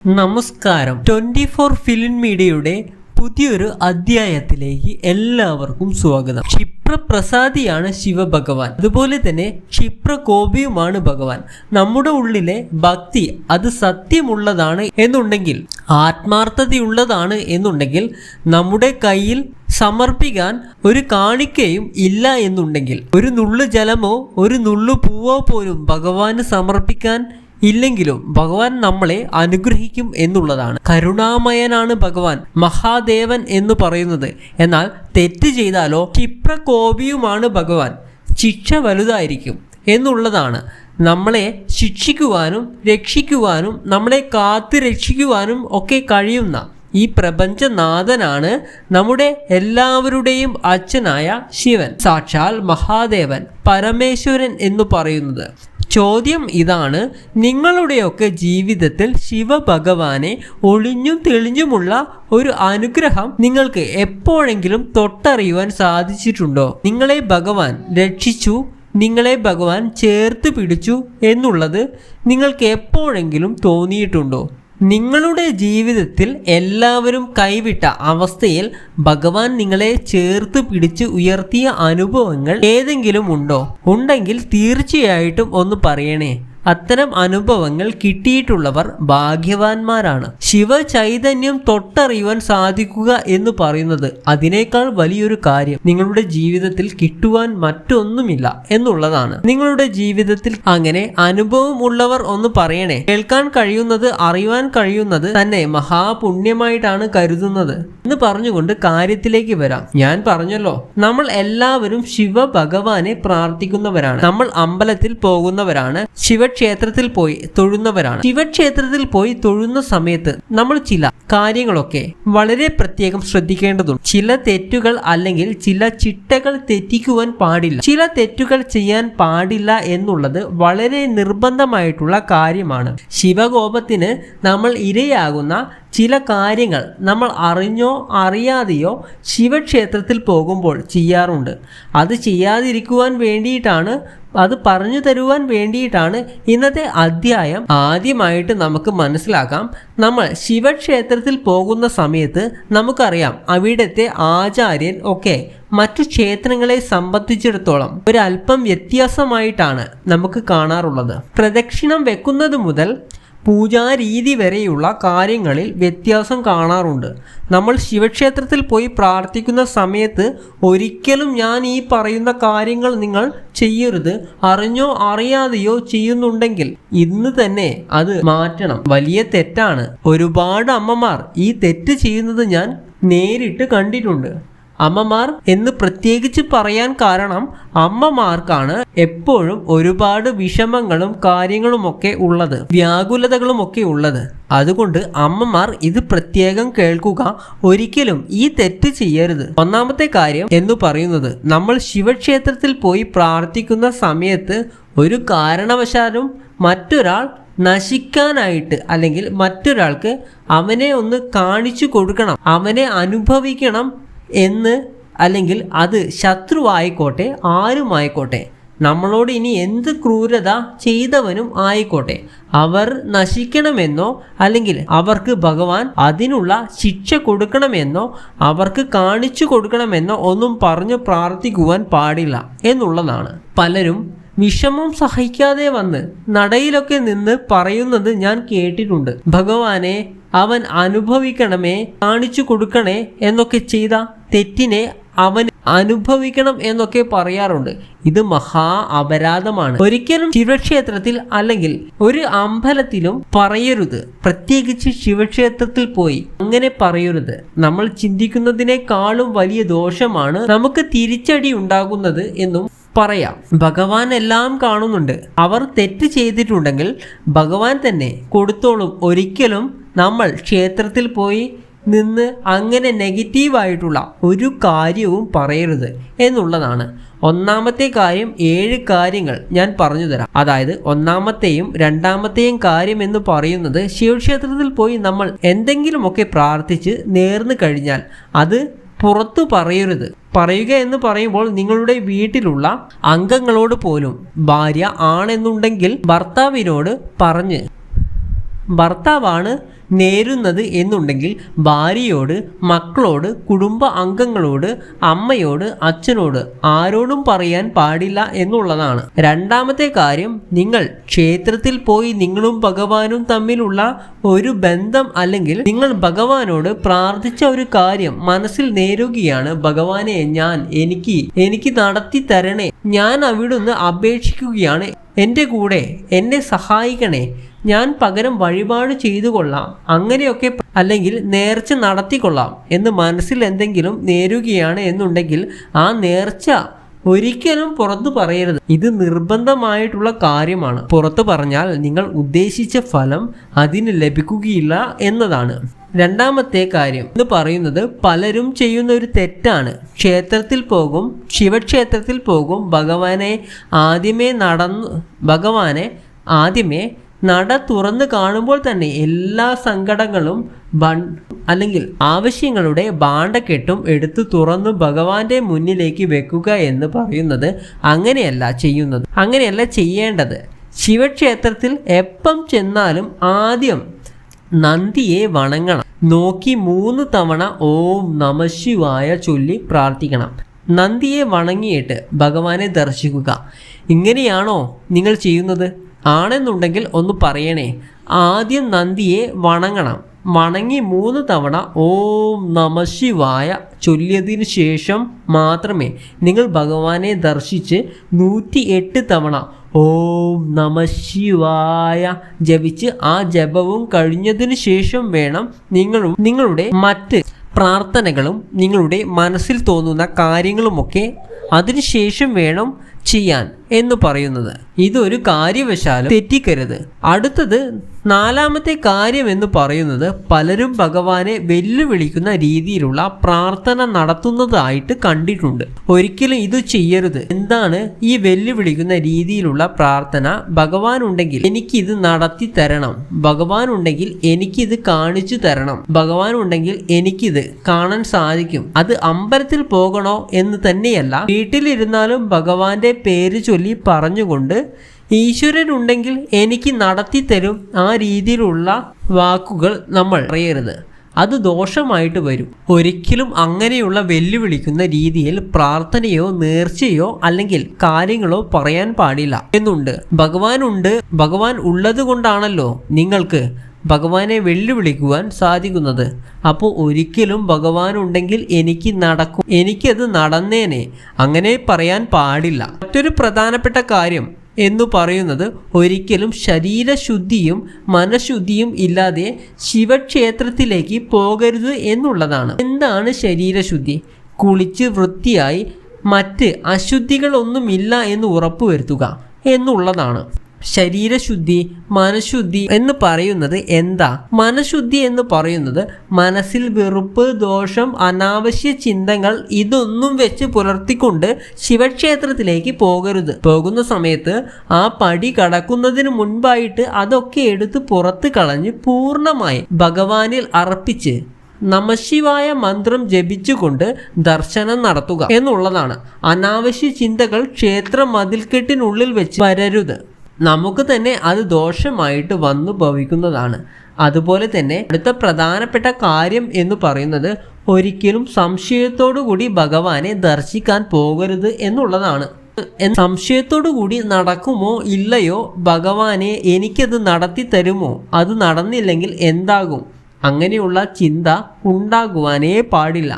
നമസ്കാരം. 24 ഫിലിം മീഡിയയുടെ പുതിയൊരു അധ്യായത്തിലേക്ക് എല്ലാവർക്കും സ്വാഗതം. ക്ഷിപ്രപ്രസാദിയാണ് ശിവഭഗവാൻ, അതുപോലെ തന്നെ ക്ഷിപ്രകോപിയുമാണ് ഭഗവാൻ. നമ്മുടെ ഉള്ളിലെ ഭക്തി അത് സത്യമുള്ളതാണ് എന്നുണ്ടെങ്കിൽ, ആത്മാർത്ഥതയുള്ളതാണ് എന്നുണ്ടെങ്കിൽ, നമ്മുടെ കയ്യിൽ സമർപ്പിക്കാൻ ഒരു കാണിക്കയും ഇല്ല എന്നുണ്ടെങ്കിൽ, ഒരു നുള്ളു ജലമോ ഒരു നുള്ളു പൂവോ പോലും ഭഗവാന് സമർപ്പിക്കാൻ ഇല്ലെങ്കിലും ഭഗവാൻ നമ്മളെ അനുഗ്രഹിക്കും എന്നുള്ളതാണ്. കരുണാമയനാണ് ഭഗവാൻ, മഹാദേവൻ എന്ന് പറയുന്നത്. എന്നാൽ തെറ്റ് ചെയ്താലോ ക്ഷിപ്രകോപിയുമാണ് ഭഗവാൻ, ശിക്ഷ വലുതായിരിക്കും എന്നുള്ളതാണ്. നമ്മളെ ശിക്ഷിക്കുവാനും രക്ഷിക്കുവാനും നമ്മളെ കാത്തു രക്ഷിക്കുവാനും ഒക്കെ കഴിയുന്ന ഈ പ്രപഞ്ചനാഥനാണ് നമ്മുടെ എല്ലാവരുടെയും അച്ഛനായ ശിവൻ, സാക്ഷാൽ മഹാദേവൻ, പരമേശ്വരൻ എന്ന് പറയുന്നത്. ചോദ്യം ഇതാണ്, നിങ്ങളുടെയൊക്കെ ജീവിതത്തിൽ ശിവഭഗവാനെ ഒളിഞ്ഞും തെളിഞ്ഞുമുള്ള ഒരു അനുഗ്രഹം നിങ്ങൾക്ക് എപ്പോഴെങ്കിലും തൊട്ടറിയുവാൻ സാധിച്ചിട്ടുണ്ടോ? നിങ്ങളെ ഭഗവാൻ രക്ഷിച്ചു, നിങ്ങളെ ഭഗവാൻ ചേർത്ത് പിടിച്ചു എന്നുള്ളത് നിങ്ങൾക്ക് എപ്പോഴെങ്കിലും തോന്നിയിട്ടുണ്ടോ? നിങ്ങളുടെ ജീവിതത്തിൽ എല്ലാവരും കൈവിട്ട അവസ്ഥയിൽ ഭഗവാൻ നിങ്ങളെ ചേർത്ത് പിടിച്ച് ഉയർത്തിയ അനുഭവങ്ങൾ ഏതെങ്കിലും ഉണ്ടോ? ഉണ്ടെങ്കിൽ തീർച്ചയായിട്ടും ഒന്ന് പറയണേ. അത്തരം അനുഭവങ്ങൾ കിട്ടിയിട്ടുള്ളവർ ഭാഗ്യവാന്മാരാണ്. ശിവചൈതന്യം തൊട്ടറിയുവാൻ സാധിക്കുക എന്ന് പറയുന്നത് അതിനേക്കാൾ വലിയൊരു കാര്യം നിങ്ങളുടെ ജീവിതത്തിൽ കിട്ടുവാൻ മറ്റൊന്നുമില്ല എന്നുള്ളതാണ്. നിങ്ങളുടെ ജീവിതത്തിൽ അങ്ങനെ അനുഭവം ഉള്ളവർ ഒന്ന് പറയണേ. കേൾക്കാൻ കഴിയുന്നത്, അറിയുവാൻ കഴിയുന്നത് തന്നെ മഹാപുണ്യമായിട്ടാണ് കരുതുന്നത് എന്ന് പറഞ്ഞുകൊണ്ട് കാര്യത്തിലേക്ക് വരാം. ഞാൻ പറഞ്ഞല്ലോ, നമ്മൾ എല്ലാവരും ശിവഭഗവാനെ പ്രാർത്ഥിക്കുന്നവരാണ്. നമ്മൾ അമ്പലത്തിൽ പോകുന്നവരാണ്, ശിവക്ഷേത്രത്തിൽ പോയി തൊഴുന്നവരാണ്. ശിവക്ഷേത്രത്തിൽ പോയി തൊഴുന്ന സമയത്ത് നമ്മൾ ചില കാര്യങ്ങളൊക്കെ വളരെ പ്രത്യേകം ശ്രദ്ധിക്കേണ്ടതുണ്ട്. ചില തെറ്റുകൾ അല്ലെങ്കിൽ ചില ചിട്ടകൾ തെറ്റിക്കുവാൻ പാടില്ല. ചില തെറ്റുകൾ ചെയ്യാൻ പാടില്ല എന്നുള്ളത് വളരെ നിർബന്ധമായിട്ടുള്ള കാര്യമാണ്. ശിവകോപത്തിന് നമ്മൾ ഇരയാകുന്ന ചില കാര്യങ്ങൾ നമ്മൾ അറിഞ്ഞോ അറിയാതെയോ ശിവക്ഷേത്രത്തിൽ പോകുമ്പോൾ ചെയ്യാറുണ്ട്. അത് ചെയ്യാതിരിക്കുവാൻ വേണ്ടിയിട്ടാണ്, അത് പറഞ്ഞു തരുവാൻ വേണ്ടിയിട്ടാണ് ഇന്നത്തെ അധ്യായം. ആദ്യമായിട്ട് നമുക്ക് മനസ്സിലാക്കാം, നമ്മൾ ശിവക്ഷേത്രത്തിൽ പോകുന്ന സമയത്ത് നമുക്കറിയാം അവിടുത്തെ ആചാര്യൻ ഒക്കെ മറ്റു ക്ഷേത്രങ്ങളെ സംബന്ധിച്ചിടത്തോളം ഒരല്പം വ്യത്യാസമായിട്ടാണ് നമുക്ക് കാണാറുള്ളത്. പ്രദക്ഷിണം വെക്കുന്നത് മുതൽ പൂജാരീതി വരെയുള്ള കാര്യങ്ങളിൽ വ്യത്യാസം കാണാറുണ്ട്. നമ്മൾ ശിവക്ഷേത്രത്തിൽ പോയി പ്രാർത്ഥിക്കുന്ന സമയത്ത് ഒരിക്കലും ഞാൻ ഈ പറയുന്ന കാര്യങ്ങൾ നിങ്ങൾ ചെയ്യരുത്, അറിഞ്ഞോ അറിയാതെയോ ചെയ്യുന്നുണ്ടെങ്കിൽ ഇന്ന് തന്നെ അത് മാറ്റണം. വലിയ തെറ്റാണ്. ഒരുപാട് അമ്മമാർ ഈ തെറ്റ് ചെയ്യുന്നത് ഞാൻ നേരിട്ട് കണ്ടിട്ടുണ്ട്. അമ്മമാർ എന്ന് പ്രത്യേകിച്ച് പറയാൻ കാരണം, അമ്മമാർക്കാണ് എപ്പോഴും ഒരുപാട് വിഷമങ്ങളും കാര്യങ്ങളുമൊക്കെ ഉള്ളത്, വ്യാകുലതകളുമൊക്കെ ഉള്ളത്. അതുകൊണ്ട് അമ്മമാർ ഇത് പ്രത്യേകം കേൾക്കുക, ഒരിക്കലും ഈ തെറ്റ് ചെയ്യരുത്. ഒന്നാമത്തെ കാര്യം എന്ന് പറയുന്നത്, നമ്മൾ ശിവക്ഷേത്രത്തിൽ പോയി പ്രാർത്ഥിക്കുന്ന സമയത്ത് ഒരു കാരണവശാലും മറ്റൊരാൾ നശിക്കാനായിട്ട് അല്ലെങ്കിൽ മറ്റൊരാൾക്ക് അവനെ ഒന്ന് കാണിച്ചു കൊടുക്കണം, അവനെ അനുഭവിക്കണം എന്ന്, അല്ലെങ്കിൽ അത് ശത്രുവായിക്കോട്ടെ ആരുമായിക്കോട്ടെ, നമ്മളോട് ഇനി എന്ത് ക്രൂരത ചെയ്തവനും ആയിക്കോട്ടെ, അവർ നശിക്കണമെന്നോ അല്ലെങ്കിൽ അവർക്ക് ഭഗവാൻ അതിനുള്ള ശിക്ഷ കൊടുക്കണമെന്നോ അവർക്ക് കാണിച്ചു കൊടുക്കണമെന്നോ ഒന്നും പറഞ്ഞു പ്രാർത്ഥിക്കുവാൻ പാടില്ല എന്നുള്ളതാണ്. പലരും വിഷമം സഹിക്കാതെ വന്ന് നടയിലൊക്കെ നിന്ന് പറയുന്നത് ഞാൻ കേട്ടിട്ടുണ്ട്. ഭഗവാനെ അവൻ അനുഭവിക്കണമേ, കാണിച്ചു കൊടുക്കണേ എന്നൊക്കെ ചെയ്ത തെറ്റിനെ അവൻ അനുഭവിക്കണം എന്നൊക്കെ പറയാറുണ്ട്. ഇത് മഹാ അപരാധമാണ്. ഒരിക്കലും ശിവക്ഷേത്രത്തിൽ അല്ലെങ്കിൽ ഒരു അമ്പലത്തിലും പറയരുത്. പ്രത്യേകിച്ച് ശിവക്ഷേത്രത്തിൽ പോയി അങ്ങനെ പറയരുത്. നമ്മൾ ചിന്തിക്കുന്നതിനേക്കാളും വലിയ ദോഷമാണ് നമുക്ക് തിരിച്ചടി ഉണ്ടാകുന്നത് എന്നും പറയാം. ഭഗവാൻ എല്ലാം കാണുന്നുണ്ട്. അവർ തെറ്റ് ചെയ്തിട്ടുണ്ടെങ്കിൽ ഭഗവാൻ തന്നെ കൊടുത്തോളും. ഒരിക്കലും നമ്മൾ ക്ഷേത്രത്തിൽ പോയി നിന്ന് അങ്ങനെ നെഗറ്റീവായിട്ടുള്ള ഒരു കാര്യവും പറയരുത് എന്നുള്ളതാണ്. ഒന്നാമത്തെ കാര്യം, 7 കാര്യങ്ങൾ ഞാൻ പറഞ്ഞു തരാം. അതായത് ഒന്നാമത്തെയും രണ്ടാമത്തെയും കാര്യം എന്ന് പറയുന്നത്, ശിവക്ഷേത്രത്തിൽ പോയി നമ്മൾ എന്തെങ്കിലുമൊക്കെ പ്രാർത്ഥിച്ച് നേർന്നു കഴിഞ്ഞാൽ അത് പുറത്തു പറയരുത്. പറയുക എന്ന് പറയുമ്പോൾ നിങ്ങളുടെ വീട്ടിലുള്ള അംഗങ്ങളോട് പോലും, ഭാര്യ ആണെന്നുണ്ടെങ്കിൽ ഭർത്താവിനോട് പറഞ്ഞ്, ഭർത്താവാണ് നേരുന്നത് എന്നുണ്ടെങ്കിൽ ഭാര്യയോട്, മക്കളോട്, കുടുംബ അംഗങ്ങളോട്, അമ്മയോട്, അച്ഛനോട് ആരോടും പറയാൻ പാടില്ല എന്നുള്ളതാണ്. രണ്ടാമത്തെ കാര്യം, നിങ്ങൾ ക്ഷേത്രത്തിൽ പോയി നിങ്ങളും ഭഗവാനും തമ്മിലുള്ള ഒരു ബന്ധം അല്ലെങ്കിൽ നിങ്ങൾ ഭഗവാനോട് പ്രാർത്ഥിച്ച ഒരു കാര്യം മനസ്സിൽ നേരുകയാണ്. ഭഗവാനെ എനിക്ക് നടത്തി തരണേ, ഞാൻ അവിടുന്ന് അപേക്ഷിക്കുകയാണ്, എൻ്റെ കൂടെ എന്നെ സഹായിക്കണേ, ഞാൻ പകരം വഴിപാട് ചെയ്തു കൊള്ളാം, അങ്ങനെയൊക്കെ അല്ലെങ്കിൽ നേർച്ച നടത്തിക്കൊള്ളാം എന്ന് മനസ്സിൽ എന്തെങ്കിലും നേരുകയാണ് എന്നുണ്ടെങ്കിൽ ആ നേർച്ച ഒരിക്കലും പുറത്തു പറയരുത്. ഇത് നിർബന്ധമായിട്ടുള്ള കാര്യമാണ്. പുറത്തു പറഞ്ഞാൽ നിങ്ങൾ ഉദ്ദേശിച്ച ഫലം അതിന് ലഭിക്കുകയില്ല എന്നതാണ്. രണ്ടാമത്തെ കാര്യം എന്ന് പറയുന്നത് പലരും ചെയ്യുന്ന ഒരു തെറ്റാണ്. ക്ഷേത്രത്തിൽ പോകും, ശിവക്ഷേത്രത്തിൽ പോകും, ഭഗവാനെ ആദ്യമേ നട തുറന്ന് കാണുമ്പോൾ തന്നെ എല്ലാ സങ്കടങ്ങളും അല്ലെങ്കിൽ ആവശ്യങ്ങളുടെ ഭാണ്ഡക്കെട്ടും എടുത്ത് തുറന്ന് ഭഗവാന്റെ മുന്നിലേക്ക് വെക്കുക എന്ന് പറയുന്നത് അങ്ങനെയല്ല ചെയ്യേണ്ടത്. ശിവക്ഷേത്രത്തിൽ എപ്പം ചെന്നാലും ആദ്യം നന്ദിയെ വണങ്ങണം. നോക്കി 3 തവണ ഓം നമഃശിവായ ചൊല്ലി പ്രാർത്ഥിക്കണം. നന്ദിയെ വണങ്ങിയിട്ട് ഭഗവാനെ ദർശിക്കുക. ഇങ്ങനെയാണോ നിങ്ങൾ ചെയ്യുന്നത്? ആണെന്നുണ്ടെങ്കിൽ ഒന്ന് പറയണേ. ആദ്യം നന്ദിയെ വണങ്ങണം. വണങ്ങി 3 തവണ ഓം നമഃശിവായ ചൊല്ലിയതിനു ശേഷം മാത്രമേ നിങ്ങൾ ഭഗവാനെ ദർശിച്ച് 108 തവണ ഓം നമഃശിവായ ജപിച്ച് ആ ജപവും കഴിഞ്ഞതിനു ശേഷം വേണം നിങ്ങളുടെ മറ്റ് പ്രാർത്ഥനകളും നിങ്ങളുടെ മനസ്സിൽ തോന്നുന്ന കാര്യങ്ങളുമൊക്കെ അതിനുശേഷം വേണം ചെയ്യാൻ എന്ന് പറയുന്നത്. ഇതൊരു കാര്യവശാലും തെറ്റിക്കരുത്. അടുത്തത് 4ാമത്തെ കാര്യം എന്ന് പറയുന്നത് പലരും ഭഗവാനെ വെല്ലുവിളിക്കുന്ന രീതിയിലുള്ള പ്രാർത്ഥന നടത്തുന്നതായിട്ട് കണ്ടിട്ടുണ്ട്. ഒരിക്കലും ഇത് ചെയ്യരുത്. എന്താണ് ഈ വെല്ലുവിളിക്കുന്ന രീതിയിലുള്ള പ്രാർത്ഥന? ഭഗവാൻ ഉണ്ടെങ്കിൽ എനിക്കിത് നടത്തി തരണം, ഭഗവാൻ ഉണ്ടെങ്കിൽ എനിക്കിത് കാണിച്ചു തരണം, ഭഗവാൻ ഉണ്ടെങ്കിൽ എനിക്കിത് കാണാൻ സാധിക്കും. അത് അമ്പലത്തിൽ പോകണോ എന്ന് തന്നെയല്ല, വീട്ടിലിരുന്നാലും ഭഗവാന്റെ പേര് ചൊല്ലി പറഞ്ഞുകൊണ്ട് ഈശ്വരൻ ഉണ്ടെങ്കിൽ എനിക്ക് നടത്തി തരും, ആ രീതിയിലുള്ള വാക്കുകൾ നമ്മൾ പറയരുത്. അത് ദോഷമായിട്ട് വരും. ഒരിക്കലും അങ്ങനെയുള്ള വെല്ലുവിളിക്കുന്ന രീതിയിൽ പ്രാർത്ഥനയോ നേർച്ചയോ അല്ലെങ്കിൽ കാര്യങ്ങളോ പറയാൻ പാടില്ല എന്നുണ്ട്. ഭഗവാൻ ഉള്ളത് കൊണ്ടാണല്ലോ നിങ്ങൾക്ക് ഭഗവാനെ വെല്ലുവിളിക്കുവാൻ സാധിക്കുന്നത്. അപ്പോൾ ഒരിക്കലും ഭഗവാൻ ഉണ്ടെങ്കിൽ എനിക്ക് നടക്കും, എനിക്കത് നടന്നേനെ, അങ്ങനെ പറയാൻ പാടില്ല. മറ്റൊരു പ്രധാനപ്പെട്ട കാര്യം എന്നു പറയുന്നത് ഒരിക്കലും ശരീരശുദ്ധിയും മനഃശുദ്ധിയും ഇല്ലാതെ ശിവക്ഷേത്രത്തിലേക്ക് പോകരുത് എന്നുള്ളതാണ്. എന്താണ് ശരീരശുദ്ധി? കുളിച്ച് വൃത്തിയായി മറ്റ് അശുദ്ധികളൊന്നുമില്ല എന്ന് ഉറപ്പുവരുത്തുക എന്നുള്ളതാണ്. ശരീരശുദ്ധി, മനഃശുദ്ധി എന്ന് പറയുന്നത് എന്താ? മനഃശുദ്ധി എന്ന് പറയുന്നത് മനസ്സിൽ വെറുപ്പ്, ദോഷം, അനാവശ്യ ചിന്തകൾ ഇതൊന്നും വെച്ച് പുലർത്തിക്കൊണ്ട് ശിവക്ഷേത്രത്തിലേക്ക് പോകരുത്. പോകുന്ന സമയത്ത് ആ പടി കടക്കുന്നതിന് മുൻപായിട്ട് അതൊക്കെ എടുത്ത് പുറത്ത് കളഞ്ഞ് പൂർണ്ണമായി ഭഗവാനിൽ അർപ്പിച്ച് നമഃശിവായ മന്ത്രം ജപിച്ചുകൊണ്ട് ദർശനം നടത്തുക എന്നുള്ളതാണ്. അനാവശ്യ ചിന്തകൾ ക്ഷേത്ര മതിൽക്കെട്ടിനുള്ളിൽ വെച്ച് വരരുത്. നമുക്ക് തന്നെ അത് ദോഷമായിട്ട് വന്നു ഭവിക്കുന്നതാണ്. അതുപോലെ തന്നെ അടുത്ത പ്രധാനപ്പെട്ട കാര്യം എന്ന് പറയുന്നത് ഒരിക്കലും സംശയത്തോടു കൂടി ഭഗവാനെ ദർശിക്കാൻ പോകരുത് എന്നുള്ളതാണ്. സംശയത്തോടു കൂടി നടക്കുമോ ഇല്ലയോ, ഭഗവാനെ എനിക്കത് നടത്തി തരുമോ, അത് നടന്നില്ലെങ്കിൽ എന്താകും, അങ്ങനെയുള്ള ചിന്ത ഉണ്ടാകുവാനേ പാടില്ല.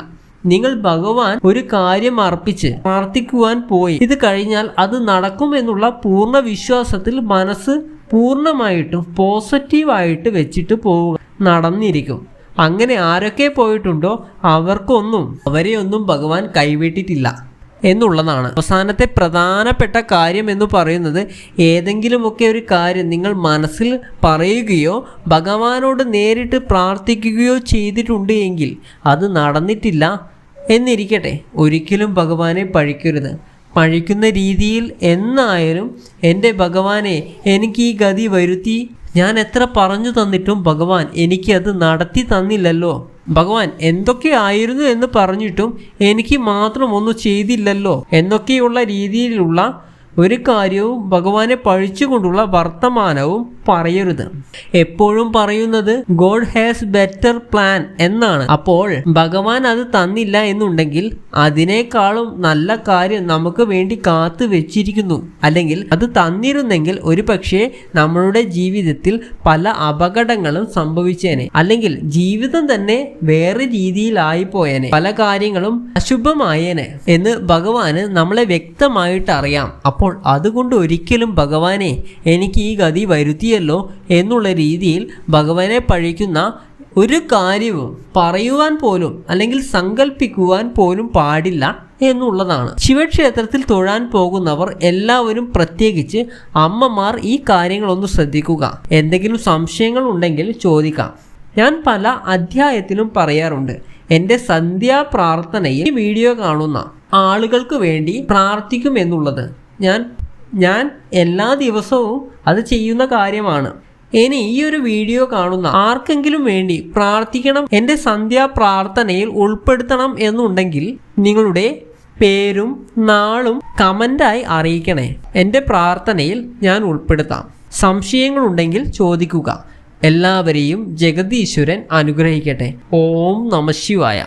നിങ്ങൾ ഭഗവാൻ ഒരു കാര്യം അർപ്പിച്ച് പ്രാർത്ഥിക്കുവാൻ പോയി, ഇത് കഴിഞ്ഞാൽ അത് നടക്കുമെന്നുള്ള പൂർണ്ണ വിശ്വാസത്തിൽ മനസ്സ് പൂർണ്ണമായിട്ടും പോസിറ്റീവായിട്ട് വെച്ചിട്ട് പോവുക, നടന്നിരിക്കും. അങ്ങനെ ആരൊക്കെ പോയിട്ടുണ്ടോ അവരെയൊന്നും ഭഗവാൻ കൈവിട്ടിട്ടില്ല എന്നുള്ളതാണ്. അവസാനത്തെ പ്രധാനപ്പെട്ട കാര്യം എന്ന് പറയുന്നത് ഏതെങ്കിലുമൊക്കെ ഒരു കാര്യം നിങ്ങൾ മനസ്സിൽ പറയുകയോ ഭഗവാനോട് നേരിട്ട് പ്രാർത്ഥിക്കുകയോ ചെയ്തിട്ടുണ്ട് എങ്കിൽ അത് നടന്നിട്ടില്ല എന്നിരിക്കട്ടെ, ഒരിക്കലും ഭഗവാനെ പഴിക്കരുത്. പഴിക്കുന്ന രീതിയിൽ എന്നായാലും എൻ്റെ ഭഗവാനെ എനിക്ക് ഈ ഗതി വരുത്തി, ഞാൻ എത്ര പറഞ്ഞു തന്നിട്ടും ഭഗവാൻ എനിക്കത് നടത്തി തന്നില്ലല്ലോ, ഭഗവാൻ എന്തൊക്കെ ആയിരുന്നു എന്ന് പറഞ്ഞിട്ടും എനിക്ക് മാത്രം ഒന്നും ചെയ്തില്ലല്ലോ എന്നൊക്കെയുള്ള രീതിയിലുള്ള ഒരു കാര്യവും ഭഗവാനെ പഴിച്ചുകൊണ്ടുള്ള വർത്തമാനവും പറയരുത്. എപ്പോഴും പറയുന്നത് ഗോഡ് ഹാസ് ബെറ്റർ പ്ലാൻ എന്നാണ്. അപ്പോൾ ഭഗവാൻ അത് തന്നില്ല എന്നുണ്ടെങ്കിൽ അതിനേക്കാളും നല്ല കാര്യം നമുക്ക് വേണ്ടി കാത്തു വെച്ചിരിക്കുന്നു. അല്ലെങ്കിൽ അത് തന്നിരുന്നെങ്കിൽ ഒരു പക്ഷേ നമ്മളുടെ ജീവിതത്തിൽ പല അപകടങ്ങളും സംഭവിച്ചേനെ, അല്ലെങ്കിൽ ജീവിതം തന്നെ വേറെ രീതിയിലായി പോയേനെ, പല കാര്യങ്ങളും അശുഭമായേനെ എന്ന് ഭഗവാന് നമ്മളെ വ്യക്തമായിട്ട് അറിയാം. അപ്പോൾ അതുകൊണ്ട് ഒരിക്കലും ഭഗവാനെ എനിക്ക് ഈ ഗതി വരുത്തിയല്ലോ എന്നുള്ള രീതിയിൽ ഭഗവാനെ പഴിക്കുന്ന ഒരു കാര്യവും പറയുവാൻ പോലും അല്ലെങ്കിൽ സങ്കല്പിക്കുവാൻ പോലും പാടില്ല എന്നുള്ളതാണ്. ശിവക്ഷേത്രത്തിൽ തൊഴാൻ പോകുന്നവർ എല്ലാവരും, പ്രത്യേകിച്ച് അമ്മമാർ, ഈ കാര്യങ്ങളൊന്ന് ശ്രദ്ധിക്കുക. എന്തെങ്കിലും സംശയങ്ങൾ ഉണ്ടെങ്കിൽ ചോദിക്കാം. ഞാൻ പല അധ്യായത്തിലും പറയാറുണ്ട്, എൻ്റെ സന്ധ്യാപ്രാർത്ഥനയിൽ ഈ വീഡിയോ കാണുന്ന ആളുകൾക്ക് വേണ്ടി പ്രാർത്ഥിക്കും എന്നുള്ളത്. ഞാൻ എല്ലാ ദിവസവും അത് ചെയ്യുന്ന കാര്യമാണ്. ഇനി ഈ ഒരു വീഡിയോ കാണുന്ന ആർക്കെങ്കിലും വേണ്ടി പ്രാർത്ഥിക്കണം, എൻ്റെ സന്ധ്യാപ്രാർത്ഥനയിൽ ഉൾപ്പെടുത്തണം എന്നുണ്ടെങ്കിൽ നിങ്ങളുടെ പേരും നാളും കമൻ്റായി അറിയിക്കണേ. എൻ്റെ പ്രാർത്ഥനയിൽ ഞാൻ ഉൾപ്പെടുത്താം. സംശയങ്ങളുണ്ടെങ്കിൽ ചോദിക്കുക. എല്ലാവരെയും ജഗദീശ്വരൻ അനുഗ്രഹിക്കട്ടെ. ഓം നമഃ ശിവായ.